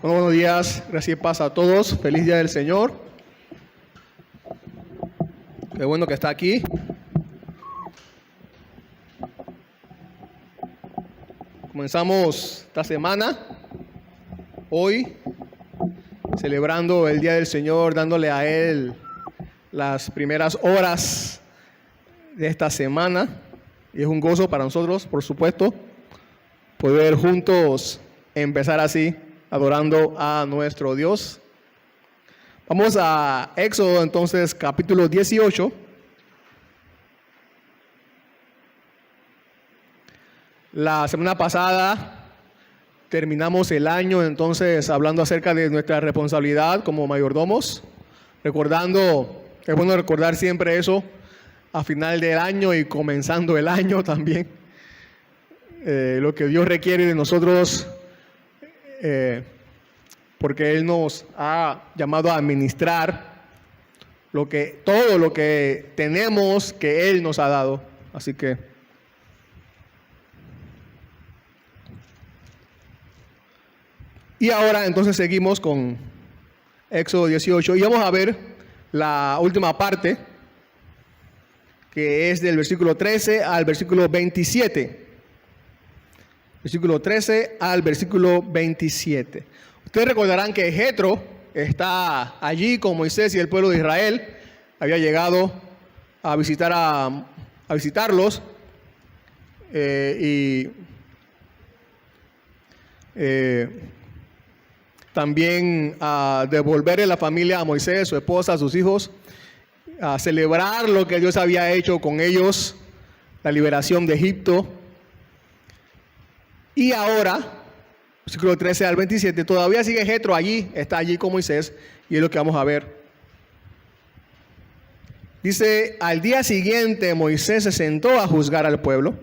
Bueno, buenos días, gracias y paz a todos. Feliz Día del Señor. Qué bueno que está aquí. Comenzamos esta semana, hoy, celebrando el Día del Señor, dándole a Él las primeras horas de esta semana. Y es un gozo para nosotros, por supuesto, poder juntos empezar así, adorando a nuestro Dios. Vamos a Éxodo, entonces, capítulo 18. La semana pasada terminamos el año, entonces, hablando acerca de nuestra responsabilidad como mayordomos. Recordando, es bueno recordar siempre eso a final del año y comenzando el año también. Lo que Dios requiere de nosotros, porque Él nos ha llamado a administrar todo lo que tenemos que Él nos ha dado. Así que y ahora entonces seguimos con Éxodo 18 y vamos a ver la última parte, que es del versículo 13 al versículo 27. Versículo 13 al versículo 27. Ustedes recordarán que Jetro está allí con Moisés y el pueblo de Israel. Había llegado a visitarlos y también a devolverle la familia a Moisés, su esposa, a sus hijos, a celebrar lo que Dios había hecho con ellos, la liberación de Egipto. Y ahora, versículo 13 al 27, todavía sigue Jetro allí, está allí con Moisés, y es lo que vamos a ver. Dice, al día siguiente Moisés se sentó a juzgar al pueblo.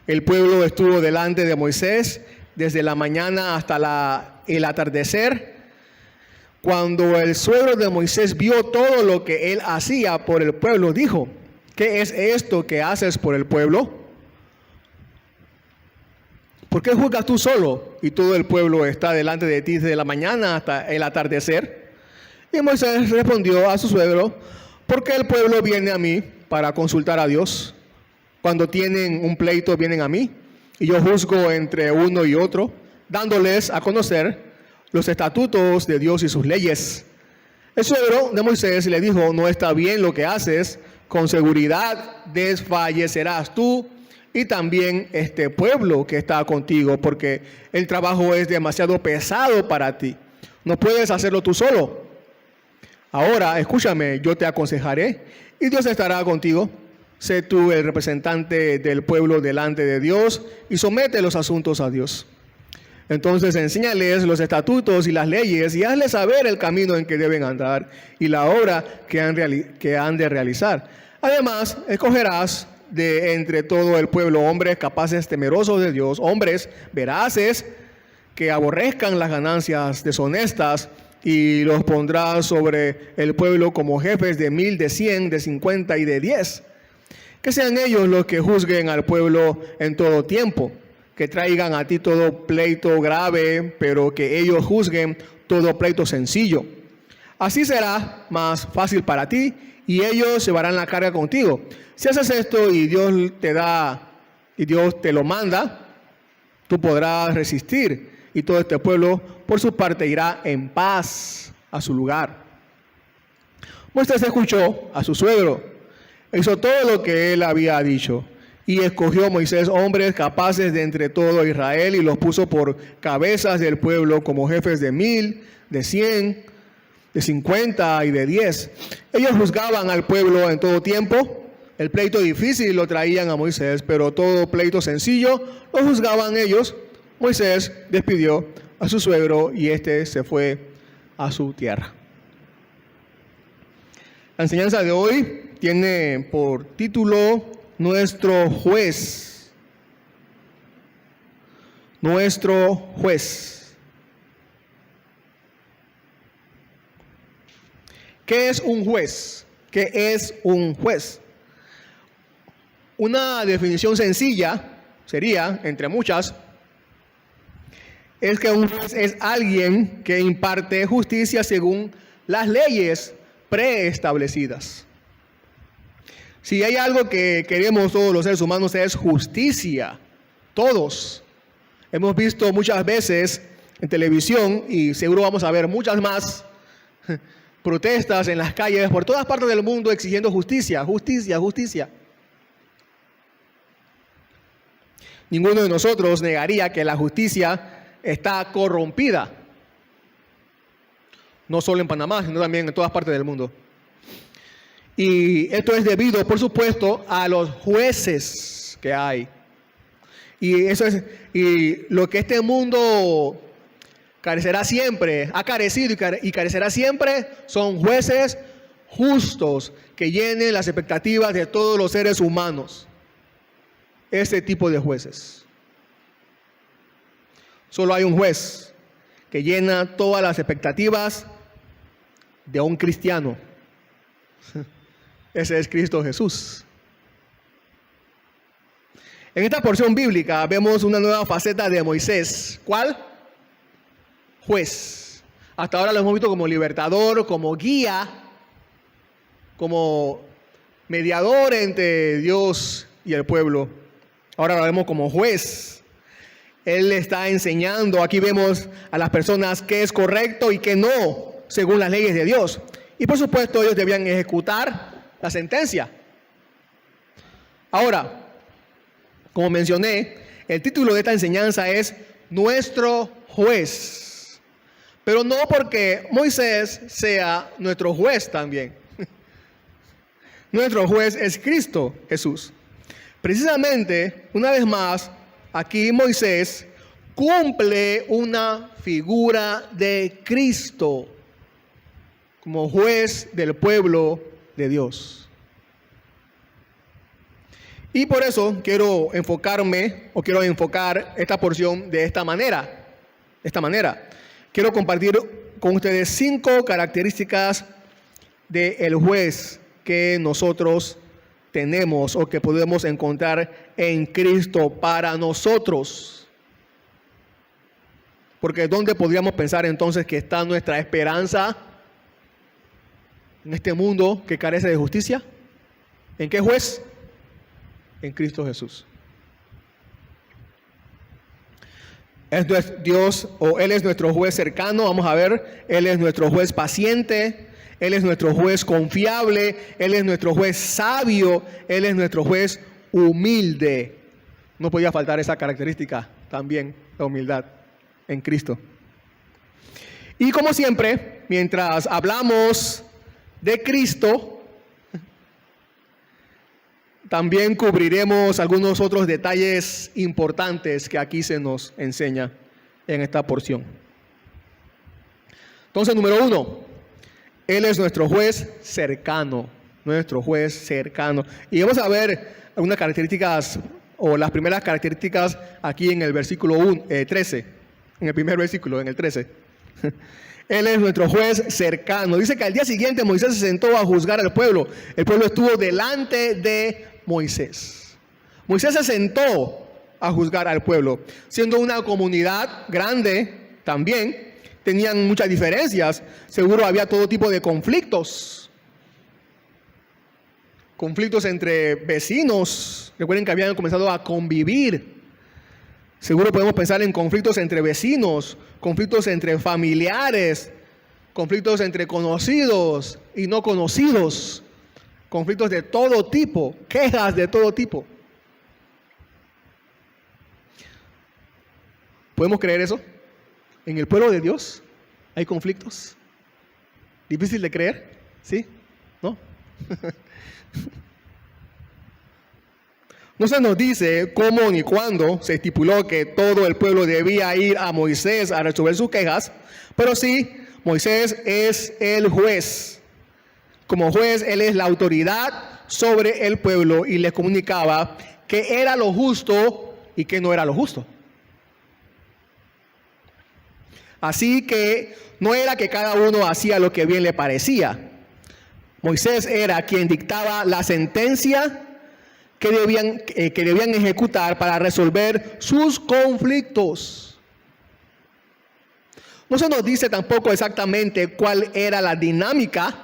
El pueblo estuvo delante de Moisés desde la mañana hasta el atardecer. Cuando el suegro de Moisés vio todo lo que él hacía por el pueblo, dijo, ¿qué es esto que haces por el pueblo? ¿Por qué juzgas tú solo y todo el pueblo está delante de ti desde la mañana hasta el atardecer? Y Moisés respondió a su suegro, porque el pueblo viene a mí para consultar a Dios. Cuando tienen un pleito vienen a mí y yo juzgo entre uno y otro, dándoles a conocer los estatutos de Dios y sus leyes. El suegro de Moisés le dijo, no está bien lo que haces, con seguridad desfallecerás tú y también este pueblo que está contigo, porque el trabajo es demasiado pesado para ti. No puedes hacerlo tú solo. Ahora, escúchame, yo te aconsejaré y Dios estará contigo. Sé tú el representante del pueblo delante de Dios y somete los asuntos a Dios. Entonces enséñales los estatutos y las leyes y hazles saber el camino en que deben andar y la obra que han de realizar. Además, escogerás de entre todo el pueblo hombres capaces, temerosos de Dios, hombres veraces, que aborrezcan las ganancias deshonestas, y los pondrás sobre el pueblo como jefes de 1000, de 100, de 50 y de 10. Que sean ellos los que juzguen al pueblo en todo tiempo, que traigan a ti todo pleito grave, pero que ellos juzguen todo pleito sencillo. Así será más fácil para ti y ellos llevarán la carga contigo. Si haces esto y Dios te lo manda, tú podrás resistir y todo este pueblo por su parte irá en paz a su lugar. Moisés escuchó a su suegro, hizo todo lo que él había dicho y escogió Moisés hombres capaces de entre todo Israel y los puso por cabezas del pueblo como jefes de 1000, de 100, de 50 y de 10. Ellos juzgaban al pueblo en todo tiempo. El pleito difícil lo traían a Moisés, pero todo pleito sencillo lo juzgaban ellos. Moisés despidió a su suegro y éste se fue a su tierra. La enseñanza de hoy tiene por título Nuestro juez. Nuestro juez. ¿Qué es un juez? ¿Qué es un juez? Una definición sencilla sería, entre muchas, es que un juez es alguien que imparte justicia según las leyes preestablecidas. Si hay algo que queremos todos los seres humanos es justicia. Todos. Hemos visto muchas veces en televisión, y seguro vamos a ver muchas más, protestas en las calles por todas partes del mundo exigiendo justicia, justicia, justicia. Ninguno de nosotros negaría que la justicia está corrompida. No solo en Panamá, sino también en todas partes del mundo. Y esto es debido, por supuesto, a los jueces que hay. Y lo que este mundo carecerá siempre, ha carecido y carecerá siempre, son jueces justos que llenen las expectativas de todos los seres humanos. Este tipo de jueces. Solo hay un juez que llena todas las expectativas de un cristiano. Ese es Cristo Jesús. En esta porción bíblica vemos una nueva faceta de Moisés. ¿Cuál? Juez. Hasta ahora lo hemos visto como libertador, como guía, como mediador entre Dios y el pueblo. Ahora lo vemos como juez. Él está enseñando, aquí vemos a las personas qué es correcto y qué no, según las leyes de Dios. Y por supuesto ellos debían ejecutar la sentencia. Ahora, como mencioné, el título de esta enseñanza es Nuestro Juez. Pero no porque Moisés sea nuestro juez también. Nuestro juez es Cristo Jesús. Precisamente, una vez más, aquí Moisés cumple una figura de Cristo como juez del pueblo de Dios. Y por eso quiero enfocar esta porción de esta manera. Quiero compartir con ustedes 5 características del juez que nosotros tenemos o que podemos encontrar en Cristo para nosotros. Porque ¿dónde podríamos pensar entonces que está nuestra esperanza en este mundo que carece de justicia? ¿En qué juez? En Cristo Jesús. Es Dios, o Él es nuestro juez cercano. Vamos a ver, Él es nuestro juez paciente, Él es nuestro juez confiable, Él es nuestro juez sabio, Él es nuestro juez humilde. No podía faltar esa característica también, la humildad en Cristo. Y como siempre, mientras hablamos de Cristo, también cubriremos algunos otros detalles importantes que aquí se nos enseña en esta porción. Entonces, número 1, Él es nuestro juez cercano, Y vamos a ver algunas características, o las primeras características aquí en el versículo 13, en el primer versículo, en el 13. Él es nuestro juez cercano. Dice que al día siguiente Moisés se sentó a juzgar al pueblo. El pueblo estuvo delante de Moisés. Moisés se sentó a juzgar al pueblo. Siendo una comunidad grande también, tenían muchas diferencias. Seguro había todo tipo de conflictos. Conflictos entre vecinos. Recuerden que habían comenzado a convivir. Seguro podemos pensar en conflictos entre vecinos, conflictos entre familiares, conflictos entre conocidos y no conocidos, conflictos de todo tipo, quejas de todo tipo. ¿Podemos creer eso? ¿En el pueblo de Dios hay conflictos? ¿Difícil de creer? ¿Sí? ¿No? No se nos dice cómo ni cuándo se estipuló que todo el pueblo debía ir a Moisés a resolver sus quejas, pero sí, Moisés es el juez. Como juez, él es la autoridad sobre el pueblo y les comunicaba qué era lo justo y qué no era lo justo. Así que no era que cada uno hacía lo que bien le parecía. Moisés era quien dictaba la sentencia que debían ejecutar para resolver sus conflictos. No se nos dice tampoco exactamente cuál era la dinámica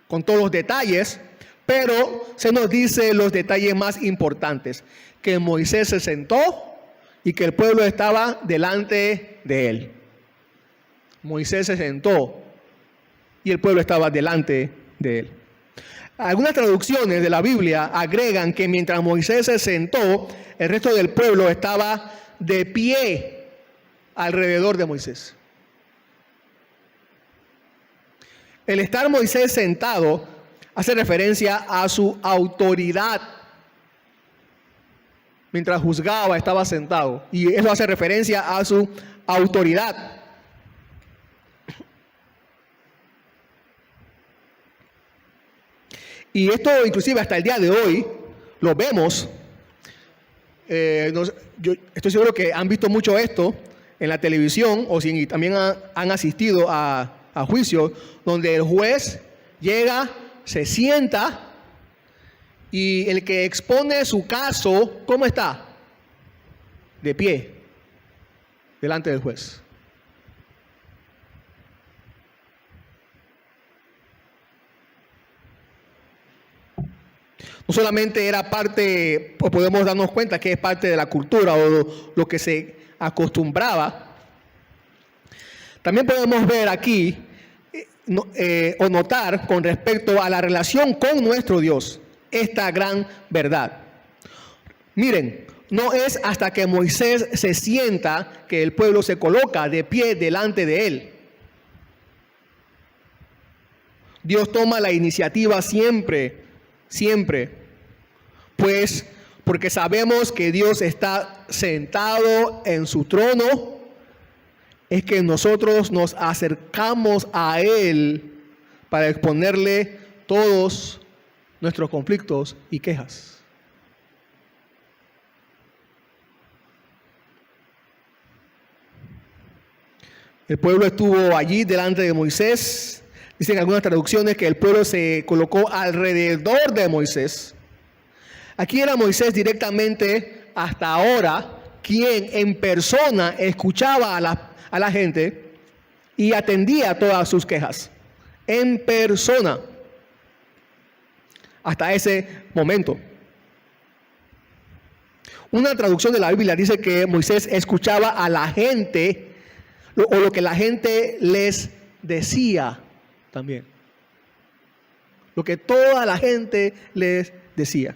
con todos los detalles, pero se nos dice los detalles más importantes, que Moisés se sentó y que el pueblo estaba delante de él. Moisés se sentó y el pueblo estaba delante de él. Algunas traducciones de la Biblia agregan que mientras Moisés se sentó, el resto del pueblo estaba de pie alrededor de Moisés. El estar Moisés sentado hace referencia a su autoridad. Mientras juzgaba, estaba sentado. Y eso hace referencia a su autoridad. Y esto inclusive hasta el día de hoy lo vemos. Yo estoy seguro que han visto mucho esto en la televisión o si también han asistido a juicios donde el juez llega, se sienta y el que expone su caso, ¿cómo está? De pie, delante del juez. No solamente era parte, o podemos darnos cuenta que es parte de la cultura o lo que se acostumbraba. También podemos ver aquí o notar con respecto a la relación con nuestro Dios esta gran verdad. Miren, no es hasta que Moisés se sienta que el pueblo se coloca de pie delante de él. Dios toma la iniciativa siempre, pues porque sabemos que Dios está sentado en su trono, es que nosotros nos acercamos a Él para exponerle todos nuestros conflictos y quejas. El pueblo estuvo allí delante de Moisés. Dicen algunas traducciones que el pueblo se colocó alrededor de Moisés. Aquí era Moisés directamente hasta ahora quien en persona escuchaba a la gente y atendía todas sus quejas. En persona. Hasta ese momento. Una traducción de la Biblia dice que Moisés escuchaba a la gente o lo que la gente les decía también. Lo que toda la gente les decía.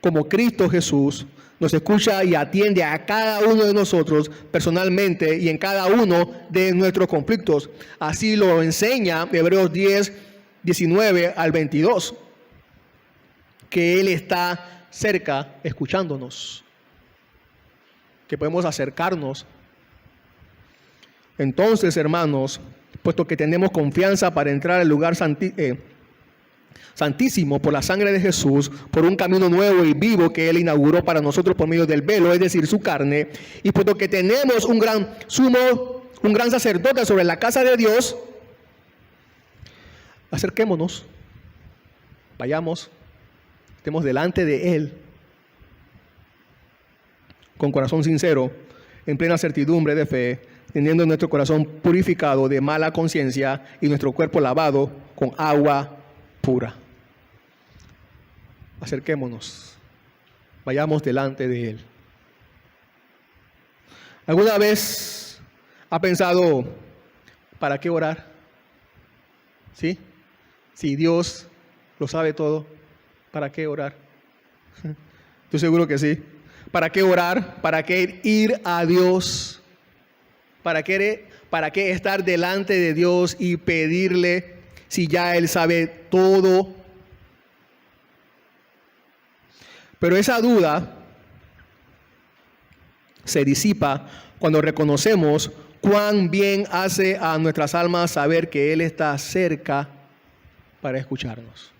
Como Cristo Jesús nos escucha y atiende a cada uno de nosotros personalmente y en cada uno de nuestros conflictos. Así lo enseña Hebreos 10, 19 al 22. Que Él está cerca escuchándonos. Que podemos acercarnos. Entonces, hermanos, puesto que tenemos confianza para entrar al lugar santísimo por la sangre de Jesús, por un camino nuevo y vivo que Él inauguró para nosotros por medio del velo, es decir, su carne, y puesto que tenemos un gran sacerdote sobre la casa de Dios, acerquémonos, vayamos, estemos delante de Él, con corazón sincero, en plena certidumbre de fe, teniendo nuestro corazón purificado de mala conciencia y nuestro cuerpo lavado con agua pura. Acerquémonos, vayamos delante de Él. ¿Alguna vez ha pensado, ¿para qué orar? ¿Sí? Si Dios lo sabe todo, ¿para qué orar? Estoy seguro que sí. ¿Para qué orar? ¿Para qué ir a Dios? ¿Para qué estar delante de Dios y pedirle si ya Él sabe todo? Pero esa duda se disipa cuando reconocemos cuán bien hace a nuestras almas saber que Él está cerca para escucharnos.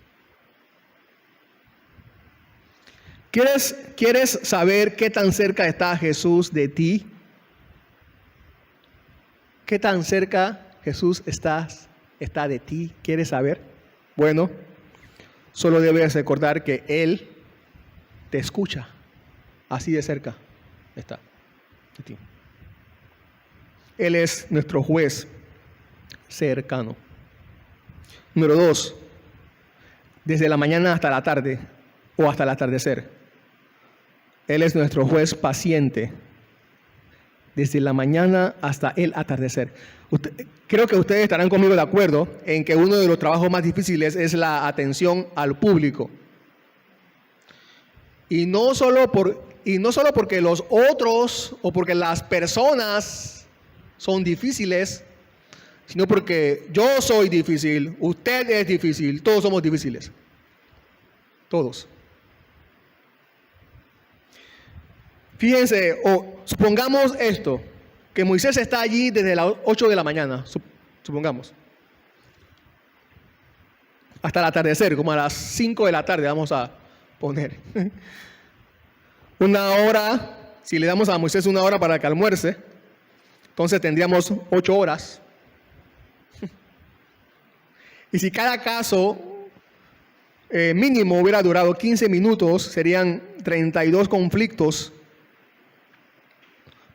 ¿Quieres saber qué tan cerca está Jesús de ti? ¿Qué tan cerca Jesús está de ti? ¿Quieres saber? Bueno, solo debes recordar que Él te escucha. Así de cerca está de ti. Él es nuestro juez cercano. Número 2, desde la mañana hasta la tarde o hasta el atardecer. Él es nuestro juez paciente, desde la mañana hasta el atardecer. Creo que ustedes estarán conmigo de acuerdo en que uno de los trabajos más difíciles es la atención al público. Y no solo porque los otros o porque las personas son difíciles, sino porque yo soy difícil, usted es difícil, todos somos difíciles. Todos. Fíjense, supongamos esto, que Moisés está allí desde las 8 de la mañana, supongamos, hasta el atardecer, como a las 5 de la tarde, vamos a poner. Una hora, si le damos a Moisés una hora para que almuerce, entonces tendríamos 8 horas. Y si cada caso mínimo hubiera durado 15 minutos, serían 32 conflictos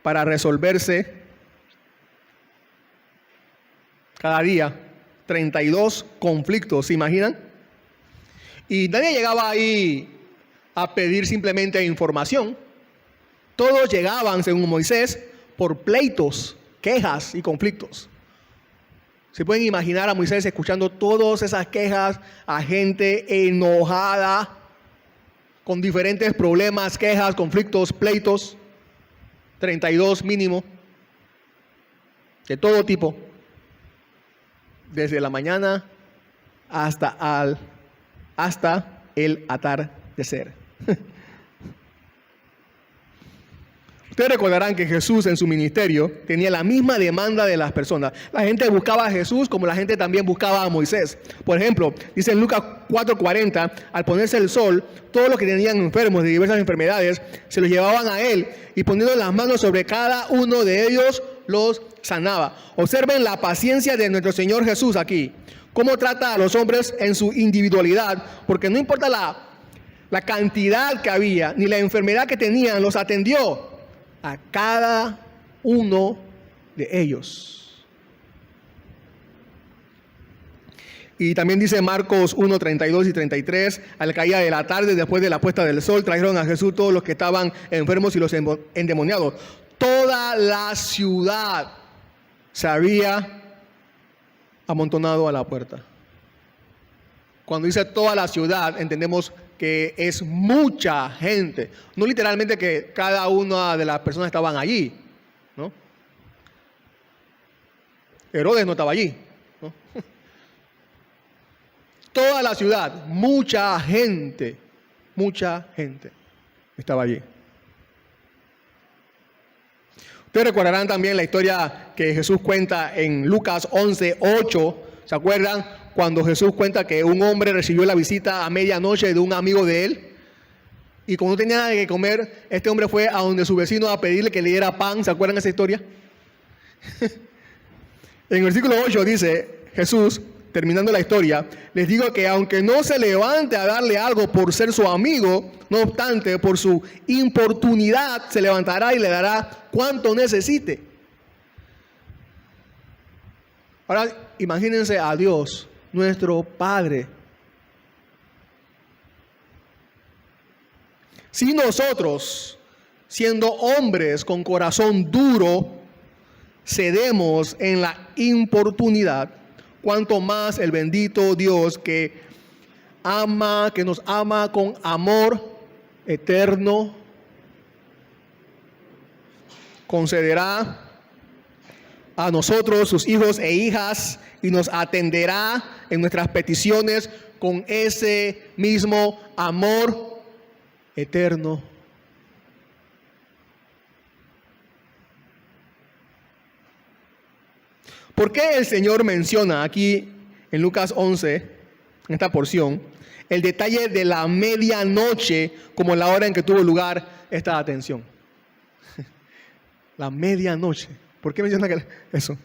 para resolverse cada día. 32 conflictos, ¿se imaginan? Y nadie llegaba ahí a pedir simplemente información. Todos llegaban, según Moisés, por pleitos, quejas y conflictos. ¿Se pueden imaginar a Moisés escuchando todas esas quejas a gente enojada, con diferentes problemas, quejas, conflictos, pleitos? 32 mínimo, de todo tipo, desde la mañana hasta el atardecer. Ustedes recordarán que Jesús en su ministerio tenía la misma demanda de las personas. La gente buscaba a Jesús como la gente también buscaba a Moisés. Por ejemplo, dice en Lucas 4:40, al ponerse el sol, todos los que tenían enfermos de diversas enfermedades se los llevaban a él y poniendo las manos sobre cada uno de ellos los sanaba. Observen la paciencia de nuestro Señor Jesús aquí. Cómo trata a los hombres en su individualidad, porque no importa la cantidad que había, ni la enfermedad que tenían, los atendió a cada uno de ellos. Y también dice Marcos 1, 32 y 33, al caer de la tarde, después de la puesta del sol, trajeron a Jesús todos los que estaban enfermos y los endemoniados. Toda la ciudad se había amontonado a la puerta. Cuando dice toda la ciudad, entendemos que es mucha gente. No literalmente que cada una de las personas estaban allí, ¿no? Herodes no estaba allí, ¿no? Toda la ciudad, mucha gente estaba allí. Ustedes recordarán también la historia que Jesús cuenta en Lucas 11:8. ¿Se acuerdan? Cuando Jesús cuenta que un hombre recibió la visita a medianoche de un amigo de él. Y cuando no tenía nada que comer, este hombre fue a donde su vecino a pedirle que le diera pan. ¿Se acuerdan de esa historia? En el versículo 8 dice Jesús, terminando la historia, les digo que aunque no se levante a darle algo por ser su amigo, no obstante, por su importunidad se levantará y le dará cuanto necesite. Ahora imagínense a Dios, nuestro Padre. Si nosotros, siendo hombres con corazón duro, cedemos en la importunidad, cuanto más el bendito Dios que nos ama con amor eterno, concederá a nosotros, sus hijos e hijas, y nos atenderá en nuestras peticiones con ese mismo amor eterno. ¿Por qué el Señor menciona aquí en Lucas 11, en esta porción, el detalle de la medianoche como la hora en que tuvo lugar esta atención? La medianoche. ¿Por qué menciona eso?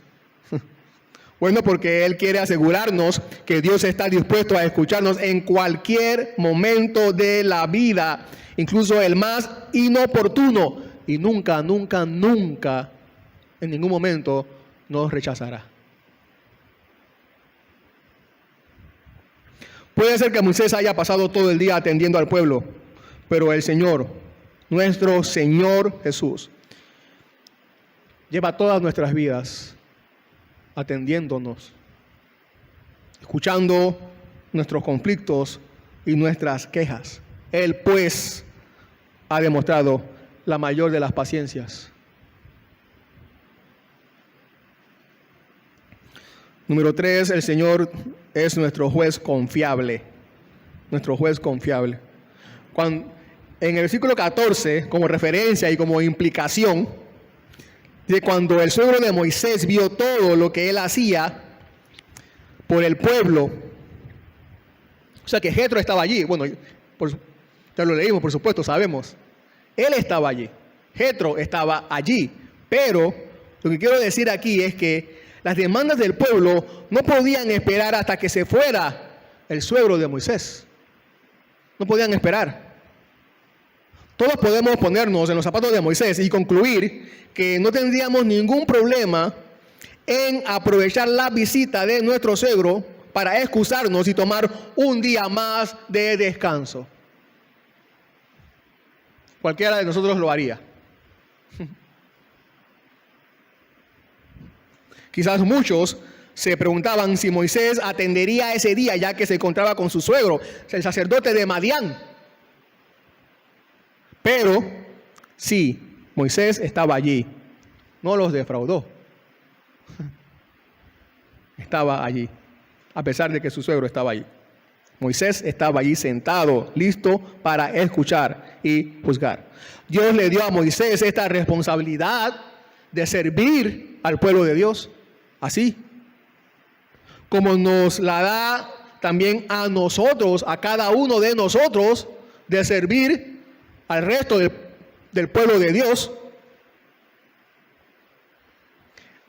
Bueno, porque Él quiere asegurarnos que Dios está dispuesto a escucharnos en cualquier momento de la vida, incluso el más inoportuno, y nunca en ningún momento nos rechazará. Puede ser que Moisés haya pasado todo el día atendiendo al pueblo, pero el Señor, nuestro Señor Jesús, lleva todas nuestras vidas atendiéndonos, escuchando nuestros conflictos y nuestras quejas. Él, pues, ha demostrado la mayor de las paciencias. Número 3, el Señor es nuestro juez confiable. Nuestro juez confiable. En el versículo 14, como referencia y como implicación, de cuando el suegro de Moisés vio todo lo que él hacía por el pueblo. O sea que Jetro estaba allí. Bueno, ya lo leímos, por supuesto, sabemos. Él estaba allí. Jetro estaba allí. Pero lo que quiero decir aquí es que las demandas del pueblo no podían esperar hasta que se fuera el suegro de Moisés. No podían esperar. Todos podemos ponernos en los zapatos de Moisés y concluir que no tendríamos ningún problema en aprovechar la visita de nuestro suegro para excusarnos y tomar un día más de descanso. Cualquiera de nosotros lo haría. Quizás muchos se preguntaban si Moisés atendería ese día ya que se encontraba con su suegro, el sacerdote de Madián. Pero sí, Moisés estaba allí, no los defraudó. Estaba allí, a pesar de que su suegro estaba allí. Moisés estaba allí sentado, listo para escuchar y juzgar. Dios le dio a Moisés esta responsabilidad de servir al pueblo de Dios, así como nos la da también a nosotros, a cada uno de nosotros, de servir al resto del pueblo de Dios.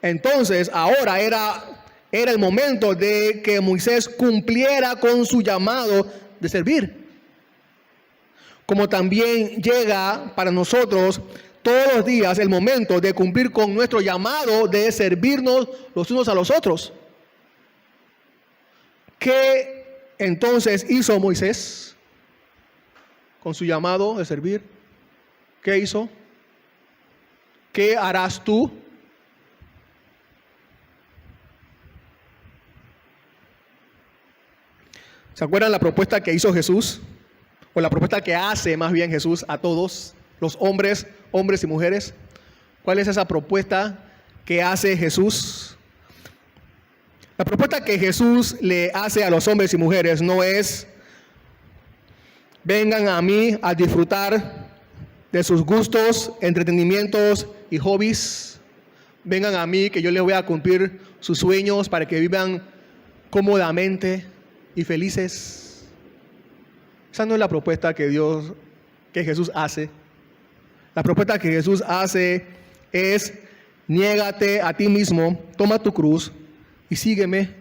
Entonces, ahora era el momento de que Moisés cumpliera con su llamado de servir. Como también llega para nosotros todos los días el momento de cumplir con nuestro llamado de servirnos los unos a los otros. ¿Qué entonces hizo Moisés con su llamado de servir? ¿Qué hizo? ¿Qué harás tú? ¿Se acuerdan la propuesta que hizo Jesús? O la propuesta que hace más bien Jesús a todos los hombres y mujeres. ¿Cuál es esa propuesta que hace Jesús? La propuesta que Jesús le hace a los hombres y mujeres no es: vengan a mí a disfrutar de sus gustos, entretenimientos y hobbies. Vengan a mí que yo les voy a cumplir sus sueños para que vivan cómodamente y felices. Esa no es la propuesta que Jesús hace. La propuesta que Jesús hace es: niégate a ti mismo, toma tu cruz y sígueme.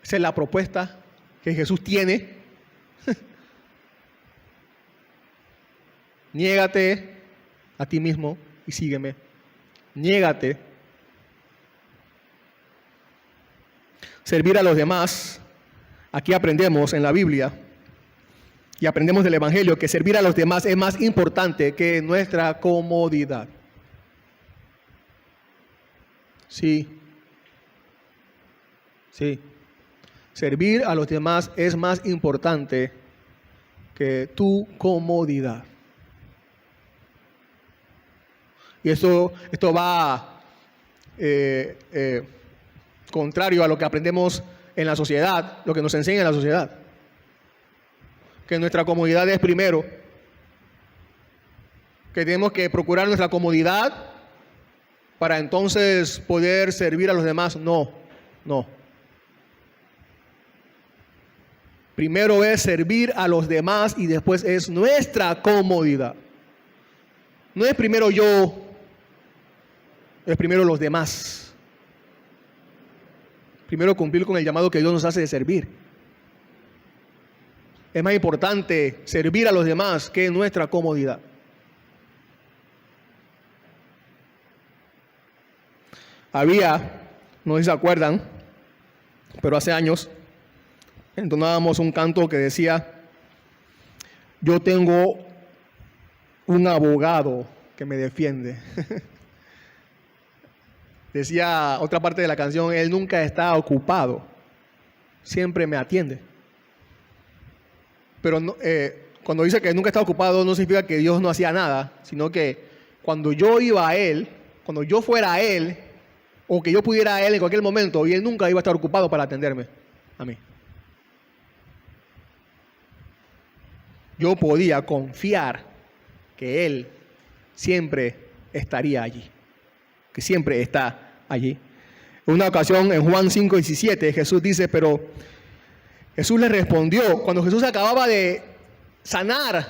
Esa es la propuesta que Jesús tiene. Niégate a ti mismo y sígueme. Niégate. Servir a los demás. Aquí aprendemos en la Biblia y aprendemos del Evangelio que servir a los demás es más importante que nuestra comodidad. Sí. Servir a los demás es más importante que tu comodidad. Y esto va contrario a lo que aprendemos en la sociedad, lo que nos enseña en la sociedad. Que nuestra comodidad es primero. Que tenemos que procurar nuestra comodidad para entonces poder servir a los demás. No. Primero es servir a los demás y después es nuestra comodidad. No es primero yo, es primero los demás. Primero cumplir con el llamado que Dios nos hace de servir. Es más importante servir a los demás que nuestra comodidad. No sé si se acuerdan, pero hace años entonábamos un canto que decía: yo tengo un abogado que me defiende. Decía otra parte de la canción: él nunca está ocupado, siempre me atiende. Pero no, cuando dice que nunca está ocupado, no significa que Dios no hacía nada, sino que cuando yo iba a Él, cuando yo fuera a Él, o que yo pudiera a Él en cualquier momento, y Él nunca iba a estar ocupado para atenderme a mí. Yo podía confiar que Él siempre estaría allí, que siempre está allí. En una ocasión, en Juan 5:17, Jesús dice, pero Jesús le respondió, cuando Jesús acababa de sanar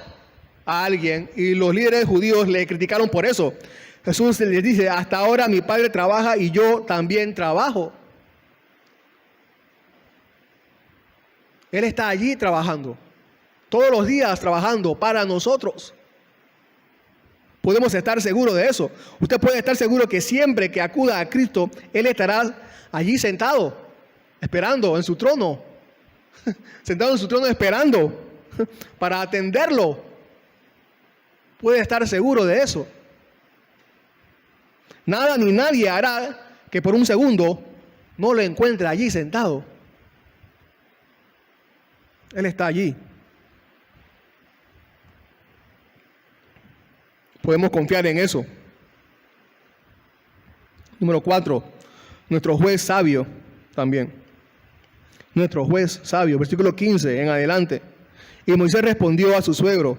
a alguien y los líderes judíos le criticaron por eso, Jesús les dice: hasta ahora mi Padre trabaja y yo también trabajo. Él está allí trabajando, todos los días trabajando para nosotros. Podemos estar seguros de eso. Usted puede estar seguro que siempre que acuda a Cristo, Él estará allí sentado, esperando en su trono, sentado en su trono esperando para atenderlo. Puede estar seguro de eso. Nada ni nadie hará que por un segundo no lo encuentre allí sentado. Él está allí. Podemos confiar en eso. Número 4, nuestro juez sabio también. Nuestro juez sabio, versículo 15 en adelante. Y Moisés respondió a su suegro: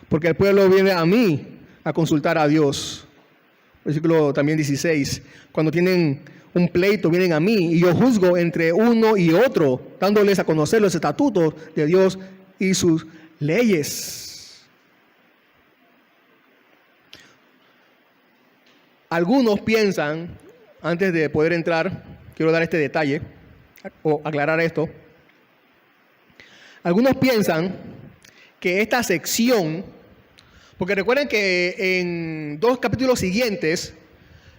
porque el pueblo viene a mí a consultar a Dios. Versículo también 16. Cuando tienen un pleito, vienen a mí y yo juzgo entre uno y otro, dándoles a conocer los estatutos de Dios y sus leyes. Algunos piensan, antes de poder entrar, quiero dar este detalle o aclarar esto. Algunos piensan que esta sección, porque recuerden que en 2 capítulos siguientes,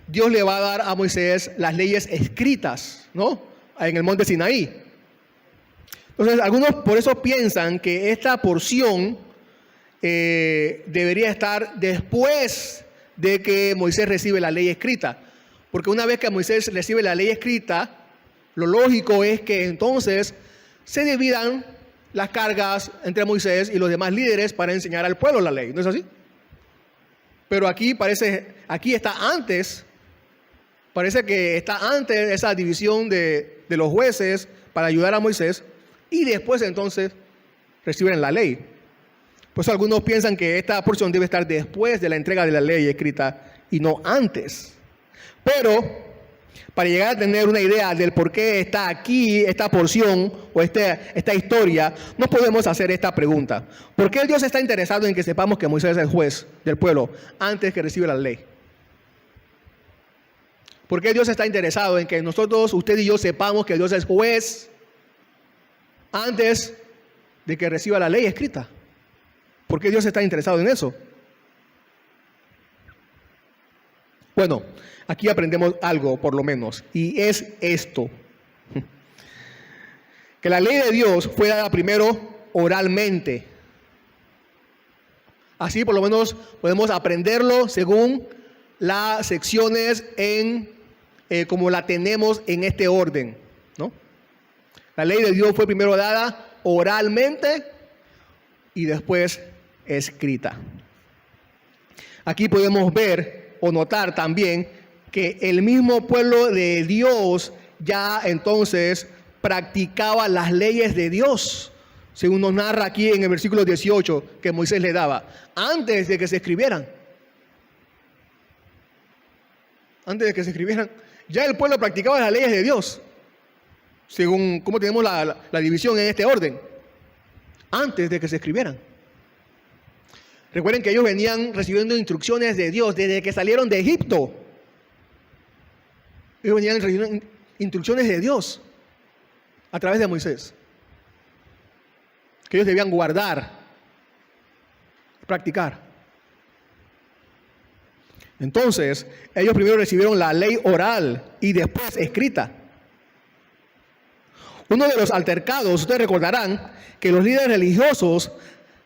Dios le va a dar a Moisés las leyes escritas, ¿no? En el monte Sinaí. Entonces, algunos por eso piensan que esta porción debería estar después de que Moisés recibe la ley escrita. Porque una vez que Moisés recibe la ley escrita, lo lógico es que entonces se dividan las cargas entre Moisés y los demás líderes para enseñar al pueblo la ley. ¿No es así? Pero aquí está antes, parece que está antes esa división de los jueces para ayudar a Moisés, y después entonces reciben la ley. Por eso algunos piensan que esta porción debe estar después de la entrega de la ley escrita y no antes. Pero para llegar a tener una idea del por qué está aquí esta porción o esta historia, no podemos hacer esta pregunta: ¿por qué Dios está interesado en que sepamos que Moisés es el juez del pueblo antes que reciba la ley? ¿Por qué Dios está interesado en que nosotros, usted y yo, sepamos que Dios es juez antes de que reciba la ley escrita? ¿Por qué Dios está interesado en eso? Bueno, aquí aprendemos algo por lo menos, y es esto: que la ley de Dios fue dada primero oralmente. Así por lo menos podemos aprenderlo según las secciones como la tenemos en este orden, ¿no? La ley de Dios fue primero dada oralmente y después escrita. Aquí podemos ver o notar también que el mismo pueblo de Dios ya entonces practicaba las leyes de Dios, según nos narra aquí en el versículo 18 que Moisés le daba, antes de que se escribieran. Antes de que se escribieran, ya el pueblo practicaba las leyes de Dios, según cómo tenemos la división en este orden, antes de que se escribieran. Recuerden que ellos venían recibiendo instrucciones de Dios desde que salieron de Egipto. Ellos venían recibiendo instrucciones de Dios a través de Moisés, que ellos debían guardar, practicar. Entonces, ellos primero recibieron la ley oral y después escrita. Uno de los altercados, ustedes recordarán, que los líderes religiosos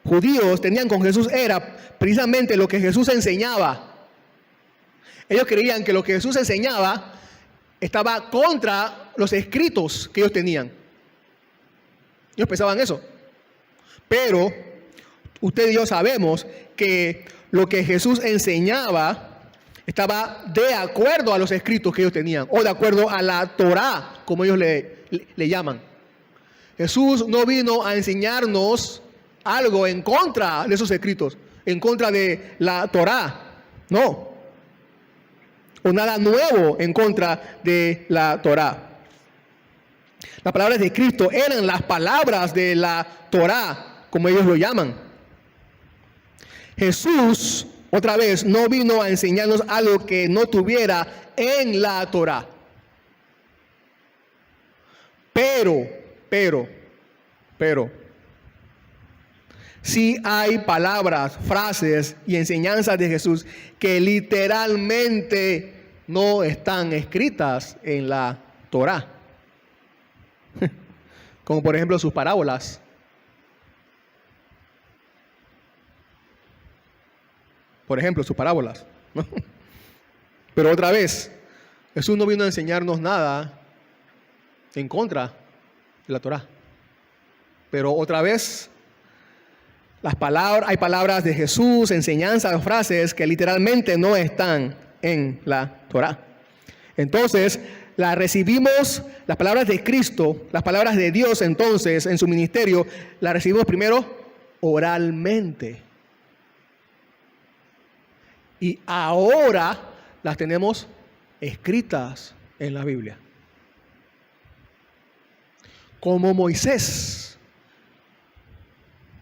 judíos tenían con Jesús era precisamente lo que Jesús enseñaba. Ellos creían que lo que Jesús enseñaba estaba contra los escritos que ellos tenían. Ellos pensaban eso. Pero usted y yo sabemos que lo que Jesús enseñaba estaba de acuerdo a los escritos que ellos tenían, o de acuerdo a la Torá, como ellos le llaman. Jesús no vino a enseñarnos algo en contra de esos escritos, en contra de la Torá, no. O nada nuevo en contra de la Torá. Las palabras de Cristo eran las palabras de la Torá, como ellos lo llaman. Jesús, otra vez, no vino a enseñarnos algo que no tuviera en la Torá. Pero, sí hay palabras, frases y enseñanzas de Jesús que literalmente no están escritas en la Torá. Como por ejemplo sus parábolas. Por ejemplo, sus parábolas. Pero otra vez, Jesús no vino a enseñarnos nada en contra de la Torá. Pero otra vez, hay palabras de Jesús, enseñanzas, frases que literalmente no están en la Torá. Entonces, las palabras de Cristo, las palabras de Dios entonces en su ministerio, las recibimos primero oralmente. Y ahora las tenemos escritas en la Biblia. Como Moisés,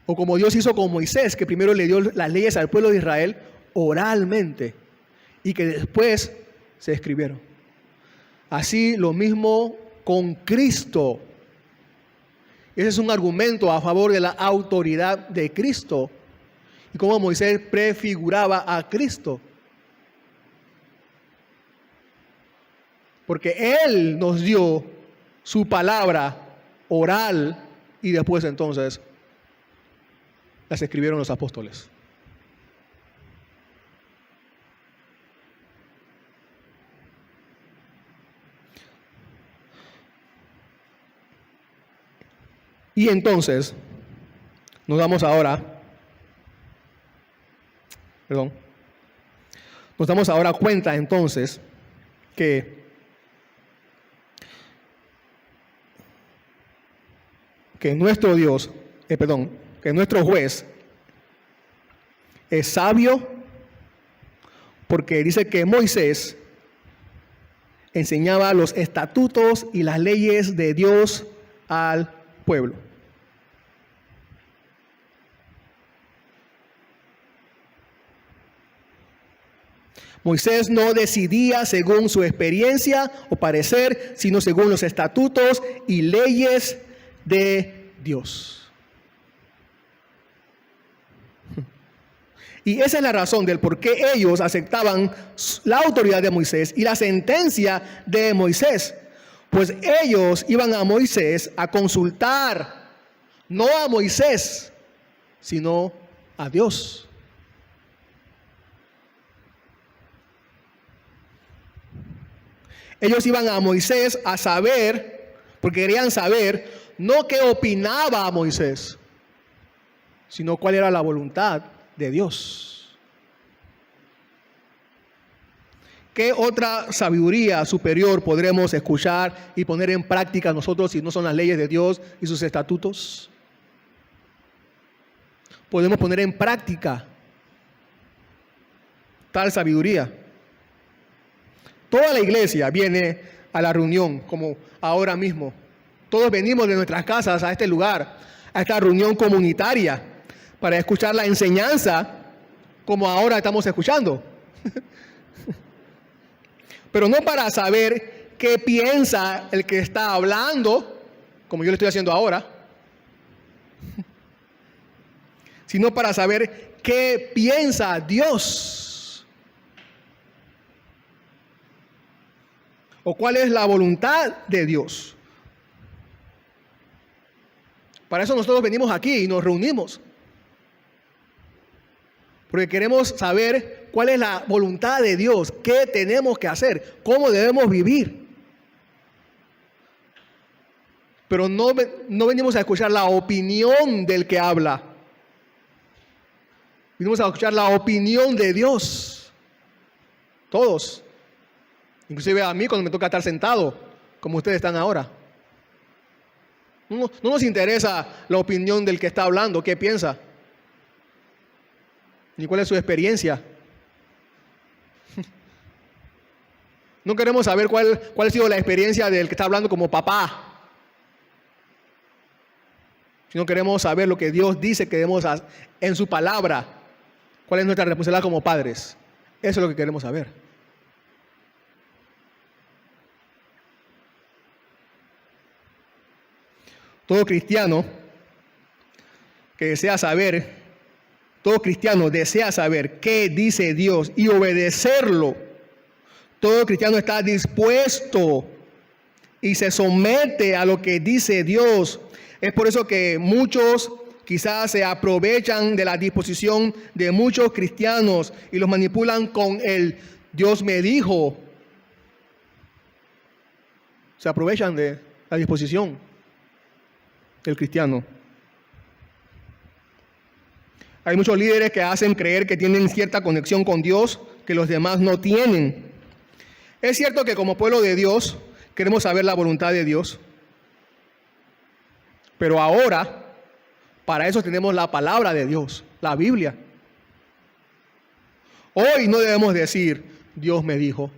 o como Dios hizo con Moisés, que primero le dio las leyes al pueblo de Israel oralmente y que después se escribieron. Así lo mismo con Cristo. Ese es un argumento a favor de la autoridad de Cristo y cómo Moisés prefiguraba a Cristo. Porque Él nos dio su palabra oral y después entonces las escribieron los apóstoles. Y entonces nos damos ahora cuenta entonces que nuestro Dios, que nuestro juez es sabio, porque dice que Moisés enseñaba los estatutos y las leyes de Dios al pueblo. Moisés no decidía según su experiencia o parecer, sino según los estatutos y leyes de Dios. Y esa es la razón del por qué ellos aceptaban la autoridad de Moisés y la sentencia de Moisés. Pues ellos iban a Moisés a consultar, no a Moisés, sino a Dios. Ellos iban a Moisés a saber, porque querían saber, no qué opinaba Moisés, sino cuál era la voluntad de Dios. ¿Qué otra sabiduría superior podremos escuchar y poner en práctica nosotros si no son las leyes de Dios y sus estatutos? Podemos poner en práctica tal sabiduría. Toda la iglesia viene a la reunión, como ahora mismo. Todos venimos de nuestras casas a este lugar, a esta reunión comunitaria, para escuchar la enseñanza como ahora estamos escuchando. Pero no para saber qué piensa el que está hablando, como yo lo estoy haciendo ahora, sino para saber qué piensa Dios. ¿O cuál es la voluntad de Dios? Para eso nosotros venimos aquí y nos reunimos. Porque queremos saber cuál es la voluntad de Dios, qué tenemos que hacer, cómo debemos vivir. Pero no venimos a escuchar la opinión del que habla. Venimos a escuchar la opinión de Dios. Todos. Inclusive a mí cuando me toca estar sentado, como ustedes están ahora. No nos interesa la opinión del que está hablando, qué piensa, ni cuál es su experiencia. No queremos saber cuál ha sido la experiencia del que está hablando como papá. Sino queremos saber lo que Dios dice que debemos hacer en su palabra. ¿Cuál es nuestra responsabilidad como padres? Eso es lo que queremos saber. Todo cristiano desea saber qué dice Dios y obedecerlo. Todo cristiano está dispuesto y se somete a lo que dice Dios. Es por eso que muchos quizás se aprovechan de la disposición de muchos cristianos y los manipulan con el Dios me dijo. Se aprovechan de la disposición del cristiano. Hay muchos líderes que hacen creer que tienen cierta conexión con Dios que los demás no tienen. Es cierto que como pueblo de Dios queremos saber la voluntad de Dios. Pero ahora, para eso tenemos la palabra de Dios, la Biblia. Hoy no debemos decir, Dios me dijo.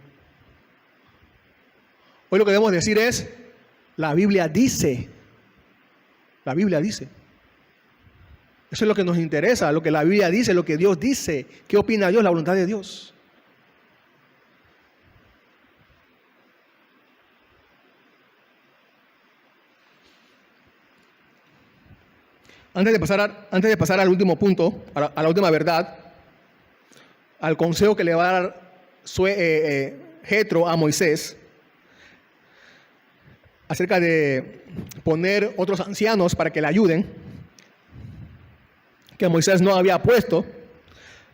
Hoy lo que debemos decir es, la Biblia dice. La Biblia dice. Eso es lo que nos interesa, lo que la Biblia dice, lo que Dios dice. ¿Qué opina Dios, la voluntad de Dios? Antes de pasar al último punto, a la última verdad, al consejo que le va a dar Jetro a Moisés acerca de poner otros ancianos para que le ayuden, que Moisés no había puesto.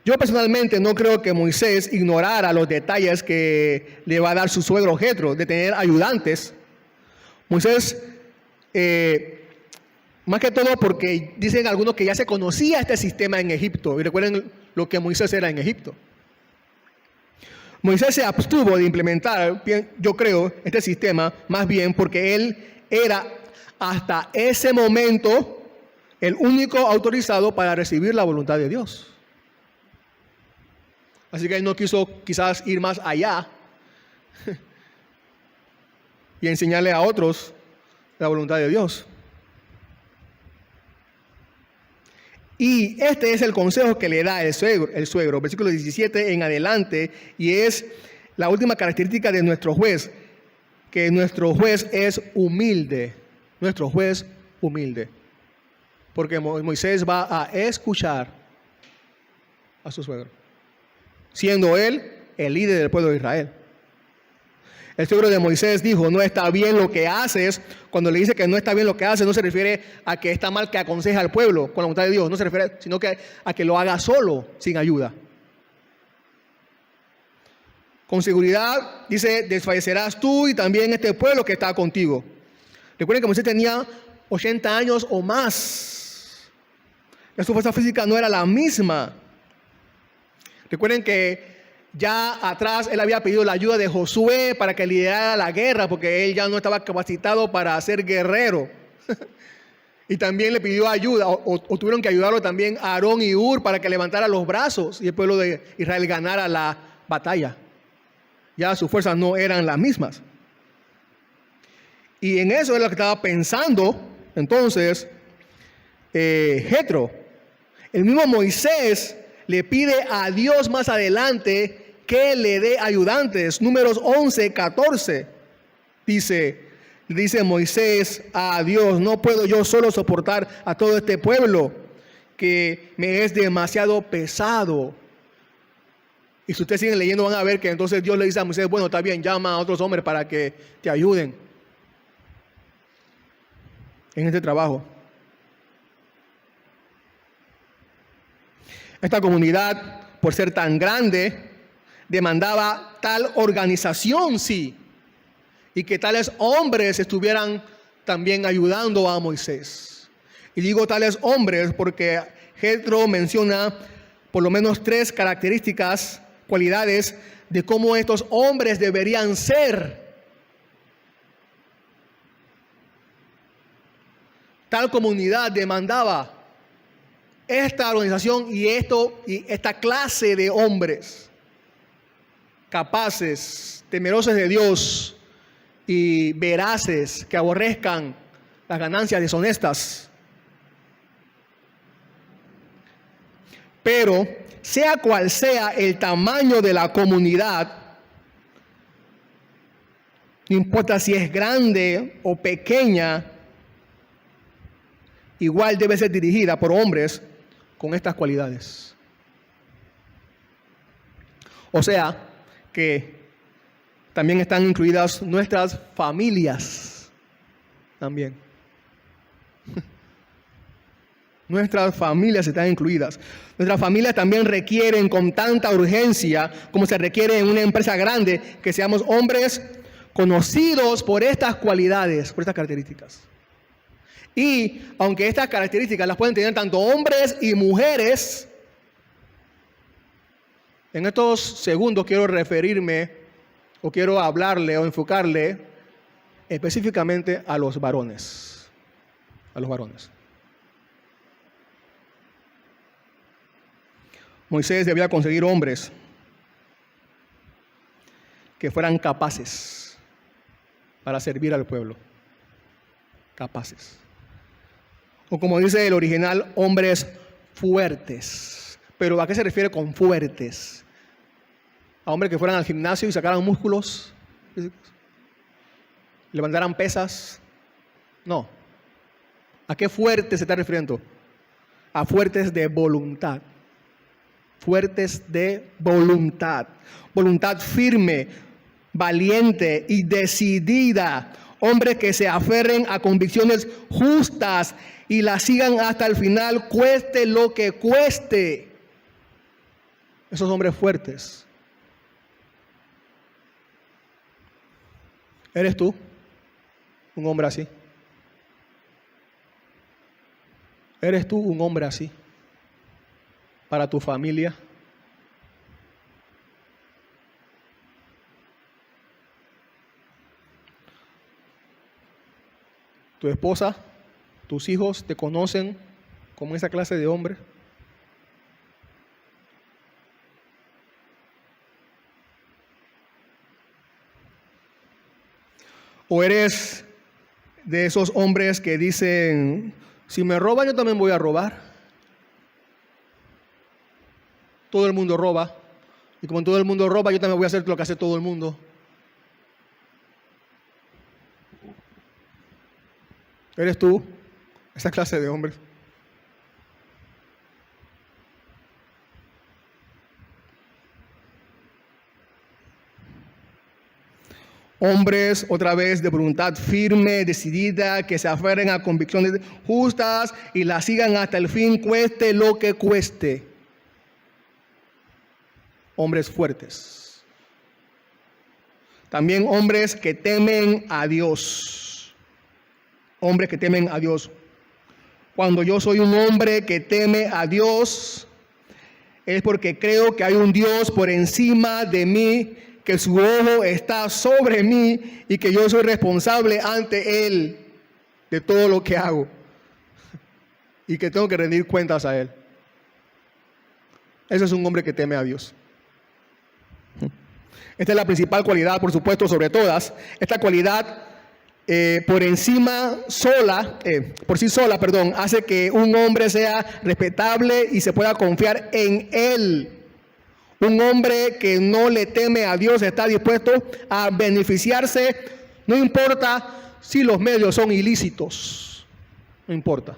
Yo personalmente no creo que Moisés ignorara los detalles que le va a dar su suegro Jetro de tener ayudantes. Moisés más que todo porque dicen algunos que ya se conocía este sistema en Egipto. Y recuerden lo que Moisés era en Egipto. Moisés se abstuvo de implementar, yo creo, este sistema, más bien porque él era hasta ese momento el único autorizado para recibir la voluntad de Dios. Así que él no quiso quizás ir más allá y enseñarle a otros la voluntad de Dios. Y este es el consejo que le da el suegro, versículo 17 en adelante, y es la última característica de nuestro juez, que nuestro juez es humilde, porque Moisés va a escuchar a su suegro, siendo él el líder del pueblo de Israel. El suegro de Moisés dijo, no está bien lo que haces. Cuando le dice que no está bien lo que hace, no se refiere a que está mal que aconseja al pueblo con la voluntad de Dios. No se refiere, sino que a que lo haga solo, sin ayuda. Con seguridad, dice, desfallecerás tú y también este pueblo que está contigo. Recuerden que Moisés tenía 80 años o más. Ya su fuerza física no era la misma. Recuerden que ya atrás él había pedido la ayuda de Josué para que liderara la guerra, porque él ya no estaba capacitado para ser guerrero. Y también le pidió ayuda, o tuvieron que ayudarlo también a Aarón y Hur para que levantara los brazos y el pueblo de Israel ganara la batalla. Ya sus fuerzas no eran las mismas. Y en eso es lo que estaba pensando entonces Jetro. El mismo Moisés le pide a Dios más adelante que le dé ayudantes. Números 11, 14. Dice Moisés a Dios, no puedo yo solo soportar a todo este pueblo, que me es demasiado pesado. Y si ustedes siguen leyendo van a ver que entonces Dios le dice a Moisés, bueno, está bien, llama a otros hombres para que te ayuden en este trabajo. Esta comunidad, por ser tan grande, demandaba tal organización, sí, y que tales hombres estuvieran también ayudando a Moisés. Y digo tales hombres porque Jethro menciona por lo menos 3 características, cualidades de cómo estos hombres deberían ser. Tal comunidad demandaba esta organización y esta clase de hombres capaces, temerosos de Dios y veraces, que aborrezcan las ganancias deshonestas. Pero sea cual sea el tamaño de la comunidad, no importa si es grande o pequeña, igual debe ser dirigida por hombres con estas cualidades. O sea, que también están incluidas nuestras familias. También. Nuestras familias están incluidas. Nuestras familias también requieren con tanta urgencia como se requiere en una empresa grande que seamos hombres conocidos por estas cualidades, por estas características. Y aunque estas características las pueden tener tanto hombres y mujeres, en estos segundos quiero referirme o quiero hablarle o enfocarle específicamente a los varones. A los varones. Moisés debía conseguir hombres que fueran capaces para servir al pueblo. Capaces. O como dice el original, hombres fuertes. Pero ¿a qué se refiere con fuertes? ¿A hombres que fueran al gimnasio y sacaran músculos? ¿Levantaran pesas? No. ¿A qué fuertes se está refiriendo? A fuertes de voluntad. Fuertes de voluntad. Voluntad firme, valiente y decidida. Hombres que se aferren a convicciones justas y las sigan hasta el final, cueste lo que cueste. Esos hombres fuertes. ¿Eres tú un hombre así? ¿Eres tú un hombre así para tu familia? ¿Tu esposa, tus hijos te conocen como esa clase de hombre? ¿O eres de esos hombres que dicen, si me roban yo también voy a robar? Todo el mundo roba. Y como todo el mundo roba, yo también voy a hacer lo que hace todo el mundo. ¿Eres tú esa clase de hombres? Hombres, otra vez, de voluntad firme, decidida, que se aferren a convicciones justas y las sigan hasta el fin, cueste lo que cueste. Hombres fuertes. También hombres que temen a Dios. Hombres que temen a Dios. Cuando yo soy un hombre que teme a Dios, es porque creo que hay un Dios por encima de mí, que su ojo está sobre mí y que yo soy responsable ante Él de todo lo que hago y que tengo que rendir cuentas a Él. Ese es un hombre que teme a Dios. Esta es la principal cualidad, por supuesto, sobre todas. Esta cualidad por sí sola, hace que un hombre sea respetable y se pueda confiar en Él. Un hombre que no le teme a Dios está dispuesto a beneficiarse, no importa si los medios son ilícitos, no importa.